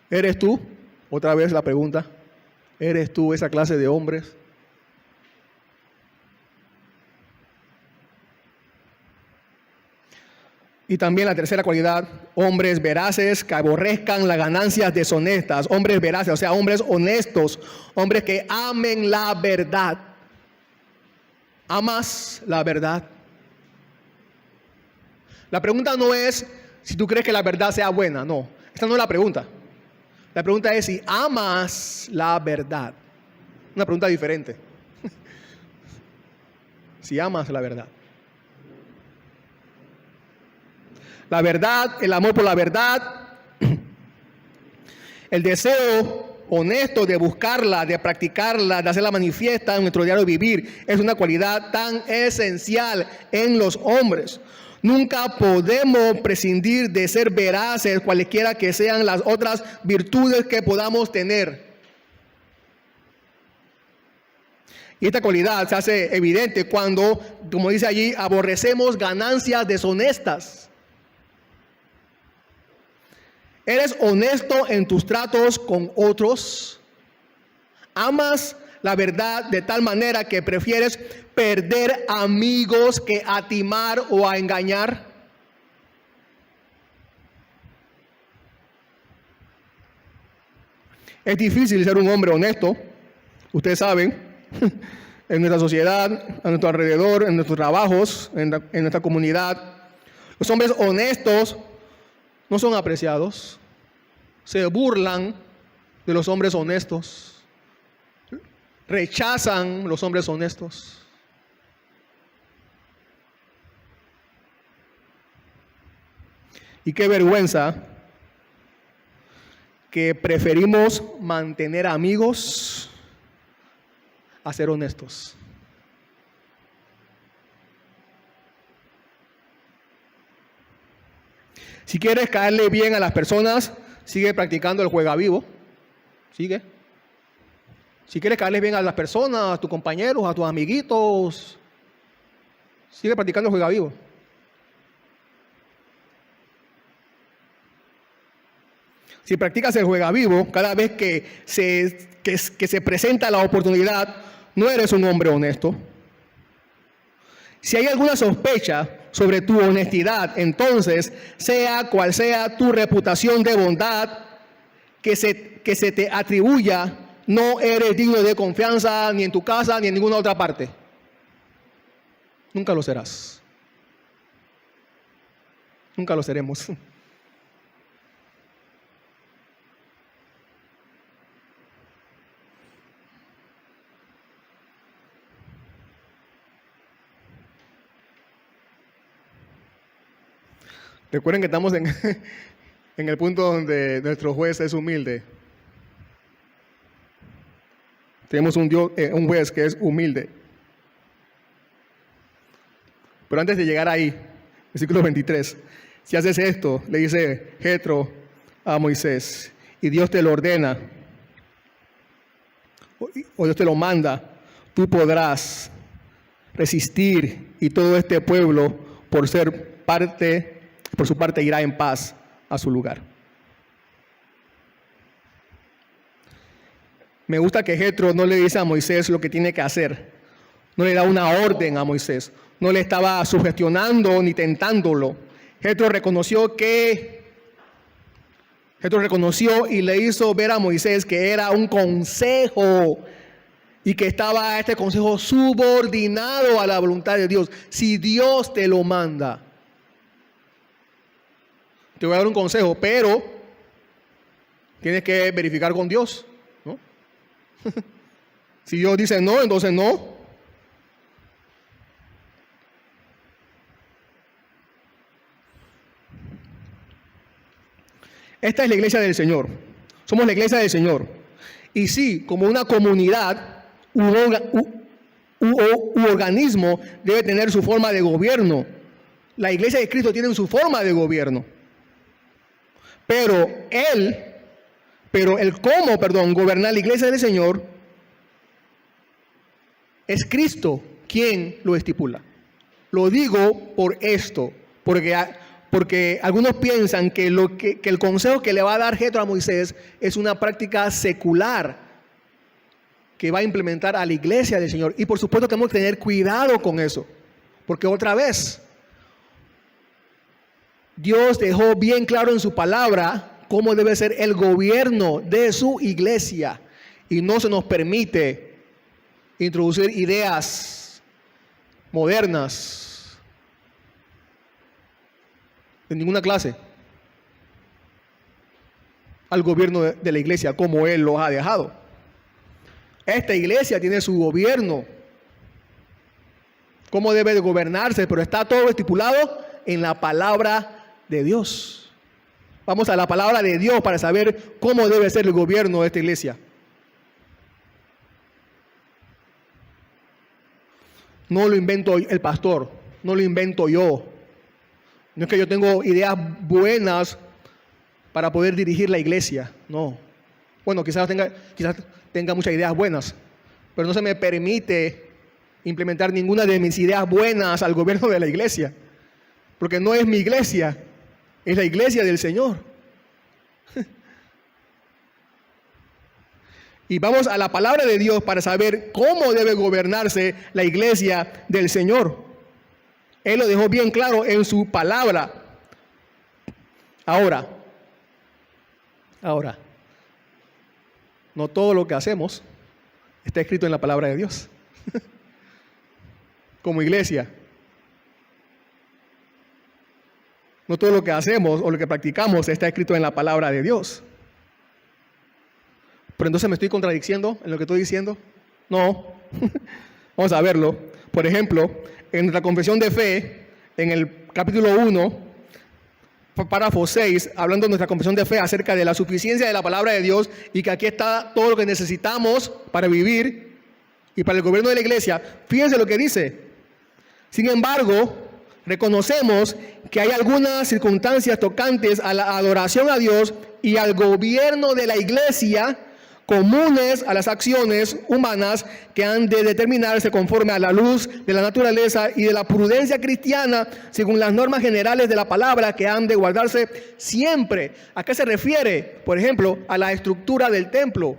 ¿Eres tú Otra vez la pregunta, ¿eres tú esa clase de hombres? Y también la tercera cualidad, hombres veraces que aborrezcan las ganancias deshonestas. Hombres veraces, o sea, hombres honestos, hombres que amen la verdad. ¿Amas la verdad? La pregunta no es si tú crees que la verdad sea buena, no. Esta no es la pregunta. La pregunta es si amas la verdad. Una pregunta diferente. Si amas la verdad. La verdad, el amor por la verdad, el deseo honesto de buscarla, de practicarla, de hacerla manifiesta en nuestro diario vivir, es una cualidad tan esencial en los hombres. Nunca podemos prescindir de ser veraces, cualquiera que sean las otras virtudes que podamos tener. Y esta cualidad se hace evidente cuando, como dice allí, aborrecemos ganancias deshonestas. ¿Eres honesto en tus tratos con otros? ¿Amas la verdad de tal manera que prefieres perder amigos que a timar o a engañar? Es difícil ser un hombre honesto. Ustedes saben, en nuestra sociedad, a nuestro alrededor, en nuestros trabajos, en nuestra comunidad. Los hombres honestos no son apreciados. Se burlan de los hombres honestos. Rechazan los hombres honestos. Y qué vergüenza que preferimos mantener amigos a ser honestos. Si quieres caerle bien a las personas, sigue practicando el juega vivo. Sigue. Si quieres caerle bien a las personas, a tus compañeros, a tus amiguitos, sigue practicando el juega vivo. Si practicas el juega vivo, cada vez que se presenta la oportunidad, no eres un hombre honesto. Si hay alguna sospecha sobre tu honestidad, entonces, sea cual sea tu reputación de bondad que se te atribuya, no eres digno de confianza ni en tu casa ni en ninguna otra parte. Nunca lo serás. Nunca lo seremos. Recuerden que estamos en el punto donde nuestro juez es humilde. Tenemos un juez que es humilde. Pero antes de llegar ahí, versículo 23, si haces esto, le dice Jetro a Moisés, y Dios te lo ordena, o Dios te lo manda, tú podrás resistir, y todo este pueblo, por su parte, irá en paz a su lugar. Me gusta que Jetro no le dice a Moisés lo que tiene que hacer. No le da una orden a Moisés. No le estaba sugestionando ni tentándolo. Jetro reconoció y le hizo ver a Moisés que era un consejo y que estaba este consejo subordinado a la voluntad de Dios. Si Dios te lo manda, te voy a dar un consejo, pero tienes que verificar con Dios, ¿no? Si Dios dice no, entonces no. Esta es la iglesia del Señor. Somos la iglesia del Señor. Y sí, como una comunidad u organismo debe tener su forma de gobierno. La iglesia de Cristo tiene su forma de gobierno. Pero el cómo gobernar la iglesia del Señor es Cristo quien lo estipula. Lo digo por esto, porque Porque algunos piensan que el consejo que le va a dar Jetro a Moisés es una práctica secular que va a implementar a la iglesia del Señor. Y por supuesto tenemos que tener cuidado con eso. Porque otra vez, Dios dejó bien claro en su palabra cómo debe ser el gobierno de su iglesia. Y no se nos permite introducir ideas modernas de ninguna clase al gobierno de la iglesia como Él los ha dejado. Esta iglesia tiene su gobierno, cómo debe de gobernarse, pero está todo estipulado en la palabra de Dios. Vamos a la palabra de Dios para saber cómo debe ser el gobierno de esta iglesia. No lo invento el pastor, no lo invento yo. No es que yo tengo ideas buenas para poder dirigir la iglesia, no. Bueno, quizás tenga muchas ideas buenas, pero no se me permite implementar ninguna de mis ideas buenas al gobierno de la iglesia, porque no es mi iglesia, es la iglesia del Señor. Y vamos a la palabra de Dios para saber cómo debe gobernarse la iglesia del Señor. Él lo dejó bien claro en su palabra. Ahora, no todo lo que hacemos está escrito en la palabra de Dios. Como iglesia. No todo lo que hacemos o lo que practicamos está escrito en la palabra de Dios. Pero entonces me estoy contradiciendo en lo que estoy diciendo. No. Vamos a verlo. Por ejemplo, en nuestra confesión de fe, en el capítulo 1, párrafo 6, hablando de nuestra confesión de fe acerca de la suficiencia de la palabra de Dios y que aquí está todo lo que necesitamos para vivir y para el gobierno de la iglesia. Fíjense lo que dice. Sin embargo, reconocemos que hay algunas circunstancias tocantes a la adoración a Dios y al gobierno de la iglesia comunes a las acciones humanas que han de determinarse conforme a la luz de la naturaleza y de la prudencia cristiana según las normas generales de la palabra que han de guardarse siempre. ¿A qué se refiere? Por ejemplo, a la estructura del templo.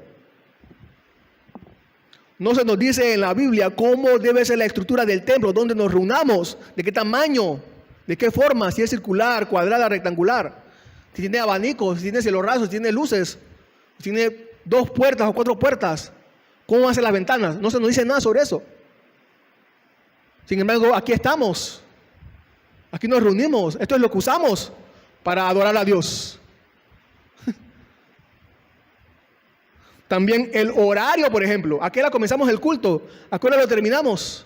No se nos dice en la Biblia cómo debe ser la estructura del templo, dónde nos reunamos, de qué tamaño, de qué forma, si es circular, cuadrada, rectangular, si tiene abanicos, si tiene cielo raso, si tiene luces, si tiene 2 puertas o 4 puertas. ¿Cómo van a ser las ventanas? No se nos dice nada sobre eso. Sin embargo, aquí estamos. Aquí nos reunimos. Esto es lo que usamos para adorar a Dios. También el horario, por ejemplo. ¿A qué hora comenzamos el culto? ¿A qué hora lo terminamos?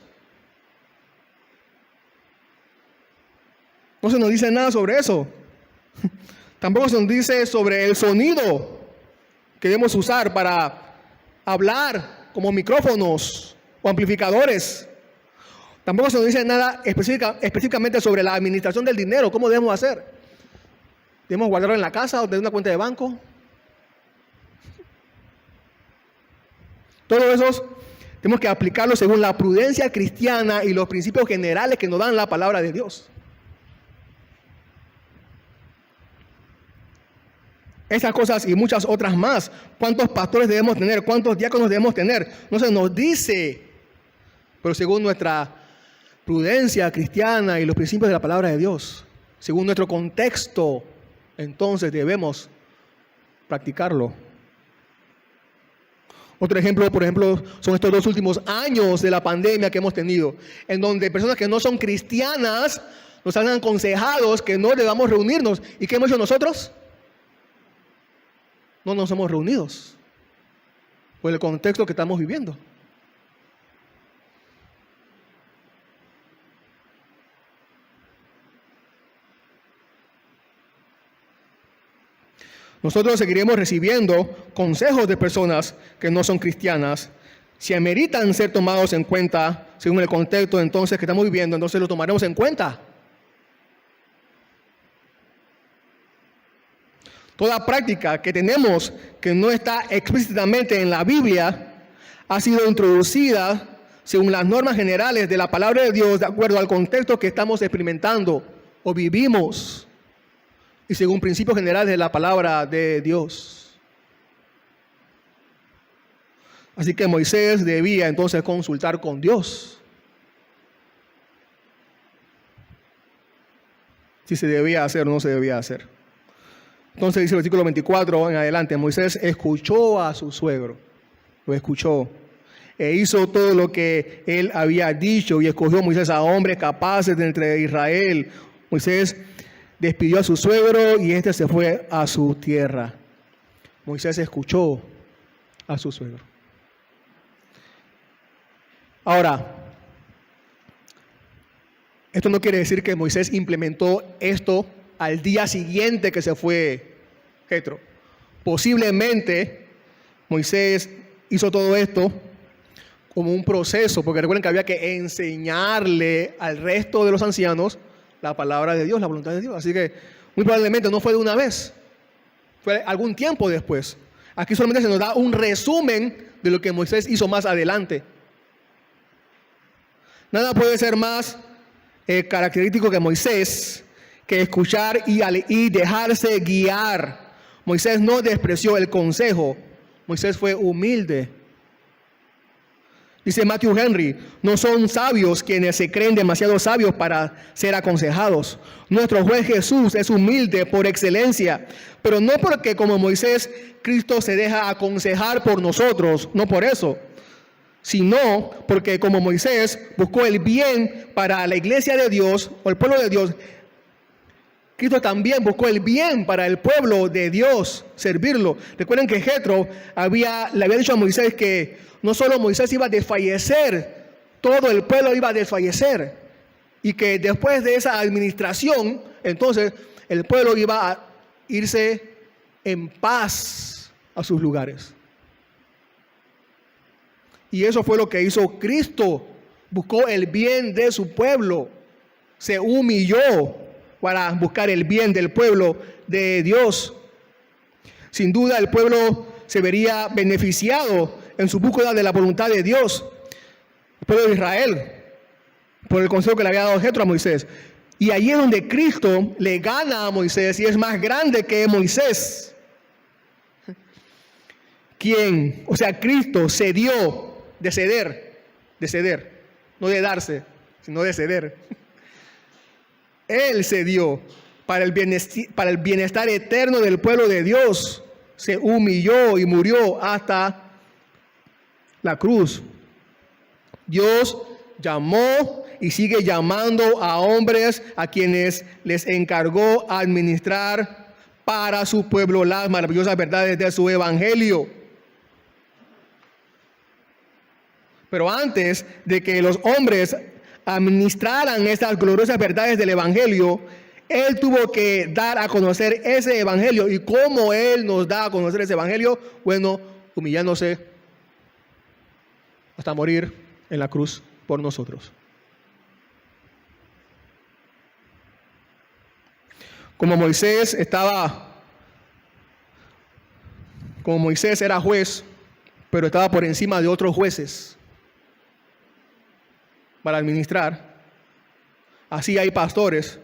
No se nos dice nada sobre eso. Tampoco se nos dice sobre el sonido que debemos usar para hablar, como micrófonos o amplificadores. Tampoco se nos dice nada específicamente sobre la administración del dinero, cómo debemos hacer. ¿Debemos guardarlo en la casa o tener una cuenta de banco? Todo eso tenemos que aplicarlo según la prudencia cristiana y los principios generales que nos dan la palabra de Dios. Esas cosas y muchas otras más. ¿Cuántos pastores debemos tener? ¿Cuántos diáconos debemos tener? No se nos dice. Pero según nuestra prudencia cristiana y los principios de la palabra de Dios, según nuestro contexto, entonces debemos practicarlo. Otro ejemplo, por ejemplo, son estos 2 últimos años de la pandemia que hemos tenido, en donde personas que no son cristianas nos han aconsejado que no debamos reunirnos. ¿Y qué hemos hecho nosotros? No nos hemos reunido por el contexto que estamos viviendo. Nosotros seguiremos recibiendo consejos de personas que no son cristianas. Si ameritan ser tomados en cuenta según el contexto entonces que estamos viviendo, entonces lo tomaremos en cuenta. Toda práctica que tenemos que no está explícitamente en la Biblia ha sido introducida según las normas generales de la palabra de Dios de acuerdo al contexto que estamos experimentando o vivimos. y según principios generales de la palabra de Dios. Así que Moisés debía entonces consultar con Dios si se debía hacer o no se debía hacer. Entonces dice el versículo 24 en adelante, Moisés escuchó a su suegro, lo escuchó, e hizo todo lo que él había dicho, y escogió Moisés a hombres capaces de entre Israel. Moisés despidió a su suegro y éste se fue a su tierra. Moisés escuchó a su suegro. Ahora, esto no quiere decir que Moisés implementó esto al día siguiente que se fue Jetro. Posiblemente Moisés hizo todo esto como un proceso, porque recuerden que había que enseñarle al resto de los ancianos la palabra de Dios, la voluntad de Dios. Así que muy probablemente no fue de una vez, fue algún tiempo después. Aquí solamente se nos da un resumen de lo que Moisés hizo más adelante. Nada puede ser más característico que Moisés que escuchar y dejarse guiar. Moisés no despreció el consejo, Moisés fue humilde. Dice Matthew Henry, no son sabios quienes se creen demasiado sabios para ser aconsejados. Nuestro juez Jesús es humilde por excelencia, pero no porque como Moisés, Cristo se deja aconsejar por nosotros, no por eso, sino porque como Moisés buscó el bien para la iglesia de Dios o el pueblo de Dios, Cristo también buscó el bien para el pueblo de Dios, servirlo. Recuerden que Jetro le había dicho a Moisés que no solo Moisés iba a desfallecer, todo el pueblo iba a desfallecer. Y que después de esa administración, entonces el pueblo iba a irse en paz a sus lugares. Y eso fue lo que hizo Cristo. Buscó el bien de su pueblo. Se humilló para buscar el bien del pueblo de Dios. Sin duda el pueblo se vería beneficiado en su búsqueda de la voluntad de Dios. El pueblo de Israel, por el consejo que le había dado Jetro a Moisés. Y allí es donde Cristo le gana a Moisés y es más grande que Moisés. Cristo cedió, de ceder, no de darse, sino de ceder. Él cedió para el bienestar eterno del pueblo de Dios. Se humilló y murió hasta la cruz. Dios llamó y sigue llamando a hombres a quienes les encargó administrar para su pueblo las maravillosas verdades de su evangelio. Pero antes de que los hombres administraran estas gloriosas verdades del evangelio, Él tuvo que dar a conocer ese evangelio. ¿Y cómo Él nos da a conocer ese evangelio? Bueno, humillándose hasta morir en la cruz por nosotros. Como Moisés era juez, pero estaba por encima de otros jueces para administrar, así hay pastores,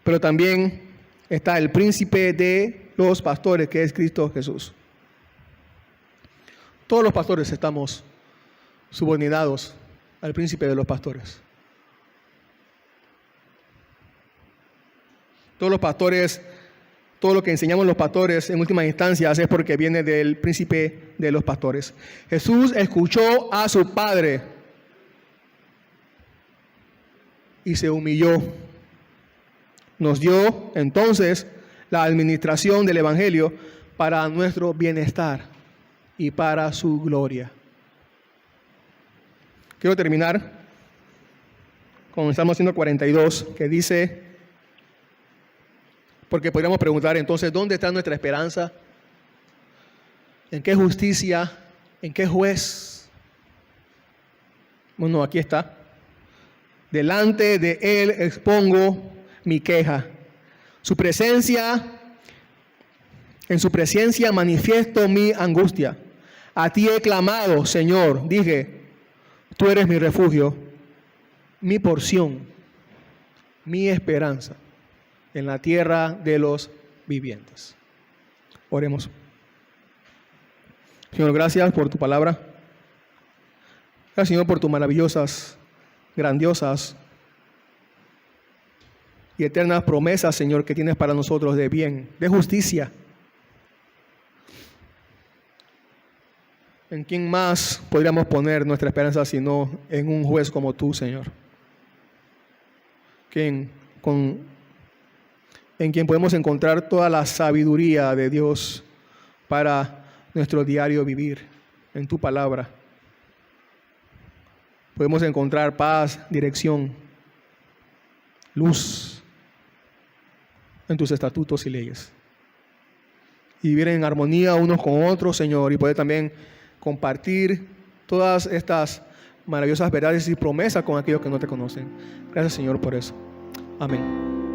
pero también está el príncipe de los pastores, que es Cristo Jesús. Todos los pastores estamos subordinados al príncipe de los pastores. Todos los pastores, todo lo que enseñamos los pastores en última instancia es porque viene del príncipe de los pastores. Jesús escuchó a su Padre y se humilló. Nos dio entonces la administración del evangelio para nuestro bienestar y para su gloria. Quiero terminar con el Salmo 142, que dice, porque podríamos preguntar entonces, ¿dónde está nuestra esperanza? ¿En qué justicia? ¿En qué juez? Bueno, aquí está. Delante de Él expongo mi queja. En su presencia manifiesto mi angustia. A ti he clamado, Señor, dije, tú eres mi refugio, mi porción, mi esperanza. en la tierra de los vivientes. Oremos. Señor, gracias por tu palabra. Gracias, Señor, por tus maravillosas, grandiosas y eternas promesas, Señor, que tienes para nosotros de bien, de justicia. ¿En quién más podríamos poner nuestra esperanza sino en un juez como tú, Señor? En quien podemos encontrar toda la sabiduría de Dios para nuestro diario vivir, en tu palabra. Podemos encontrar paz, dirección, luz en tus estatutos y leyes. Y vivir en armonía unos con otros, Señor, y poder también compartir todas estas maravillosas verdades y promesas con aquellos que no te conocen. Gracias, Señor, por eso. Amén.